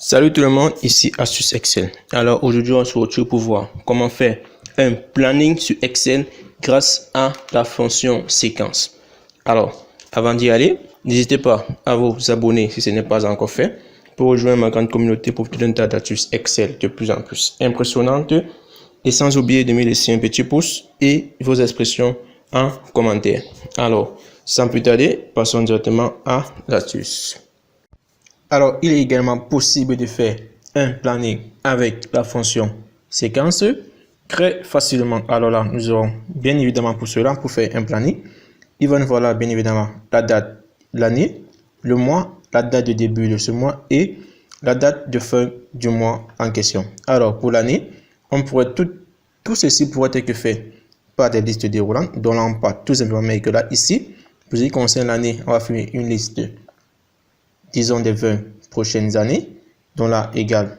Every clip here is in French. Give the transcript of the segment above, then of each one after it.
Salut tout le monde, ici Astuce Excel. Alors aujourd'hui on se retrouve pour voir comment faire un planning sur Excel grâce à la fonction séquence. Alors avant d'y aller, n'hésitez pas à vous abonner si ce n'est pas encore fait pour rejoindre ma grande communauté pour vous donner tas d'astuces Excel de plus en plus impressionnantes. Et sans oublier de me laisser un petit pouce et vos expressions en commentaire. Alors sans plus tarder, passons directement à l'astuce. Alors, il est également possible de faire un planning avec la fonction séquence très facilement. Alors là, nous aurons bien évidemment pour cela, pour faire un planning, il va nous falloir bien évidemment la date, l'année, le mois, la date de début de ce mois et la date de fin du mois en question. Alors, pour l'année, on pourrait tout ceci pourrait être fait par des listes déroulantes, dont là on part tout simplement, mais que là, ici, pour ce qui concerne l'année, on va faire une liste, disons, des 20 prochaines années, dont là égale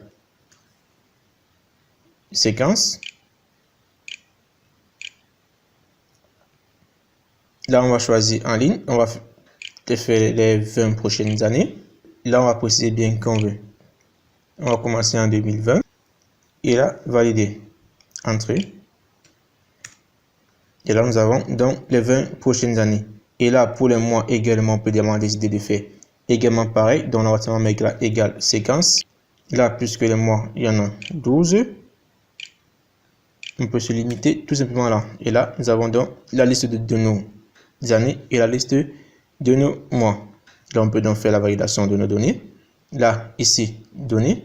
séquence. Là, on va choisir en ligne, on va faire les 20 prochaines années. Là, on va préciser bien qu'on veut. On va commencer en 2020 et là, valider, entrée. Et là, nous avons donc les 20 prochaines années. Et là, pour les mois également, on peut décider de faire également pareil. Donc, on va mettre là égale séquence. Là, puisque les mois, il y en a 12, on peut se limiter tout simplement là. Et là, nous avons donc la liste de nos années et la liste de nos mois. Là, on peut donc faire la validation de nos données. Là, ici, données,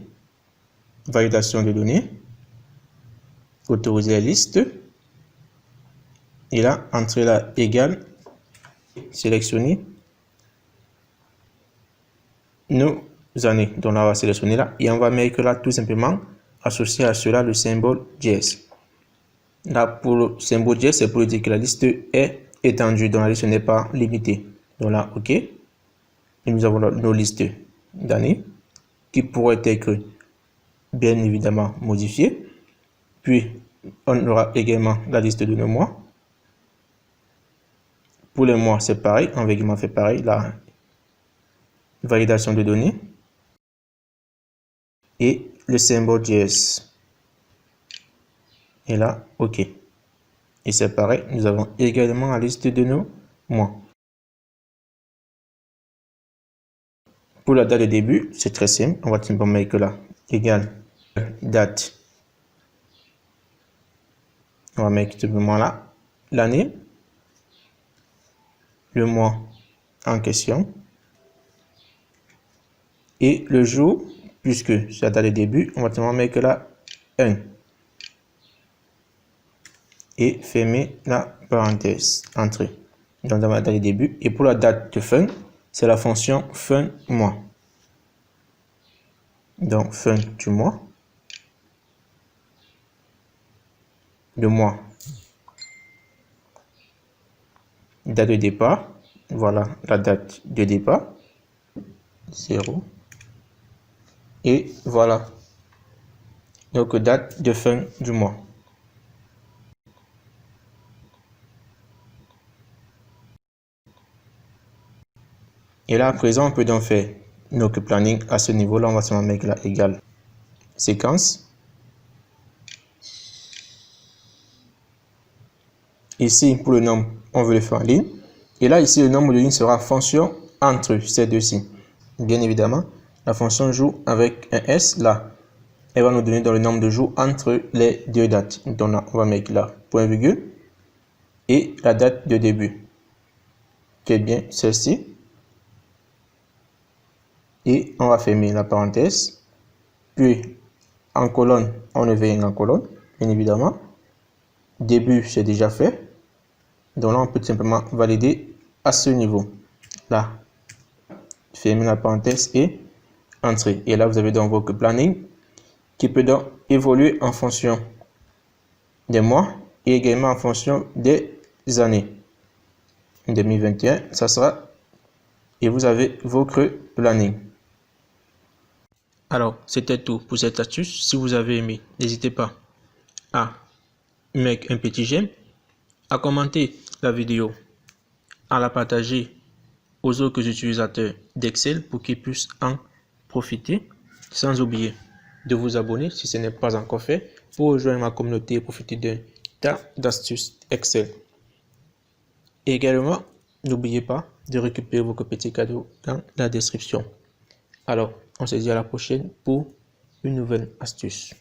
validation de données, autoriser la liste. Et là, entrer là égale, sélectionner nos années. Donc là, on va sélectionner là et on va mettre là tout simplement associé à cela le symbole JS. Là, pour le symbole JS, c'est pour dire que la liste est étendue, donc la liste n'est pas limitée. Donc là, OK. Et nous avons nos listes d'années qui pourraient être bien évidemment modifiées. Puis, on aura également la liste de nos mois. Pour les mois, c'est pareil. On va également faire pareil. La validation de données et le symbole JS. Et là, OK. Et c'est pareil. Nous avons également la liste de nos mois. Pour la date de début, c'est très simple. On va simplement mettre là égale date. On va mettre tout simplement là l'année, le mois en question et le jour, puisque c'est la date de début, on va simplement mettre là 1 et fermer la parenthèse, entrée. Donc, dans la date de début. Et pour la date de fin, c'est la fonction fin mois. Donc, fin du mois. Le mois. Date de départ. Voilà la date de départ. 0. Et voilà. Donc, date de fin du mois. Et là, à présent, on peut donc faire notre planning à ce niveau-là. On va seulement mettre là égale séquence. Ici, pour le nombre, on veut le faire en ligne. Et là, ici, le nombre de lignes sera fonction entre ces deux-ci. Bien évidemment, la fonction joue avec un S là. Elle va nous donner dans le nombre de jours entre les deux dates. Donc là, on va mettre là point virgule et la date de début, qui est bien celle-ci. Et on va fermer la parenthèse. Puis, en colonne, on ouvre en colonne, bien évidemment. Début, c'est déjà fait. Donc là, on peut simplement valider à ce niveau. Là, fermer la parenthèse et entrer. Et là, vous avez donc votre planning qui peut donc évoluer en fonction des mois et également en fonction des années. 2021, ça sera, et vous avez votre planning. Alors, c'était tout pour cette astuce. Si vous avez aimé, n'hésitez pas à mettre un petit j'aime, à commenter la vidéo, à la partager aux autres utilisateurs d'Excel pour qu'ils puissent en profiter. sans oublier de vous abonner si ce n'est pas encore fait pour rejoindre ma communauté et profiter d'un tas d'astuces Excel. Et également, n'oubliez pas de récupérer vos petits cadeaux dans la description. Alors, on se dit à la prochaine pour une nouvelle astuce.